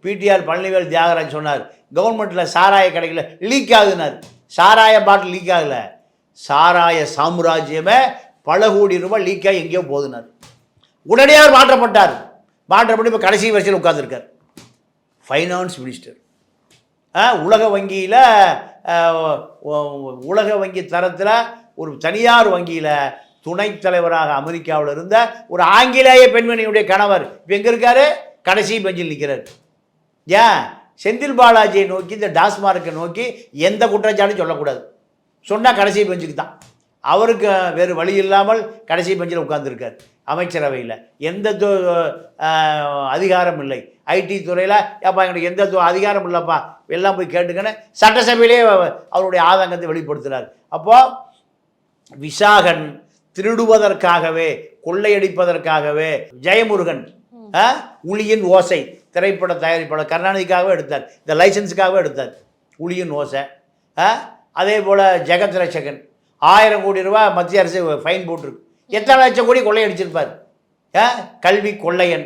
PTR Palanivel Thiyagaraj சொன்னார், கவர்மெண்ட்டில் சாராய கடையில் லீக் ஆகுதுனார். சாராய பாட்டில் லீக் ஆகலை, சாராய சாம்ராஜ்யமே பல கோடி ரூபாய் லீக் ஆகி எங்கேயோ போகுதுனார். உடனடியாக மாற்றப்பட்டார். மாற்றப்பட்டு இப்போ கடைசி வரிசையில் உட்காந்துருக்கார் ஃபைனான்ஸ் மினிஸ்டர். உலக வங்கியில் உலக வங்கி தரத்தில் ஒரு தனியார் வங்கியில் துணைத் தலைவராக அமெரிக்காவில் இருந்த ஒரு ஆங்கிலேய பெண்மணியுடைய கணவர் இப்போ எங்கே இருக்கார்? கடைசி பெஞ்சில் நிற்கிறார். ஏன்? செந்தில் பாலாஜியை நோக்கி, இந்த டாஸ்மார்க்கை நோக்கி எந்த குற்றச்சாட்டும் சொல்லக்கூடாது. சொன்னால் கடைசி பெஞ்சுக்கு தான். அவருக்கு வேறு வழி இல்லாமல் கடைசி பெஞ்சில் உட்கார்ந்துருக்கார். அமைச்சரவையில் எந்த அதிகாரம் இல்லை. ஐடி துறையில் ஏப்பா எங்களுக்கு எந்த அதிகாரம் இல்லைப்பா, எல்லாம் போய் கேட்டுக்கன்னு சட்டசபையிலே அவருடைய ஆதங்கத்தை வெளிப்படுத்துகிறார். அப்போது விசாகன் திருடுவதற்காகவே, கொள்ளையடிப்பதற்காகவே ஜெயமுருகன் உளியின் ஓசை திரைப்பட தயாரிப்பாளர் கருணாநிதிக்காகவே எடுத்தார், இந்த லைசன்ஸுக்காகவே எடுத்தார் உளியின் ஓசை. அதே போல் ஜெகத் ரட்சகன் 1000 கோடி ரூபாய் மத்திய அரசு ஃபைன் போட்டிருக்கு. எத்தனை லட்சம் கோடி கொள்ளையடிச்சிருப்பார். கல்வி கொள்ளையன்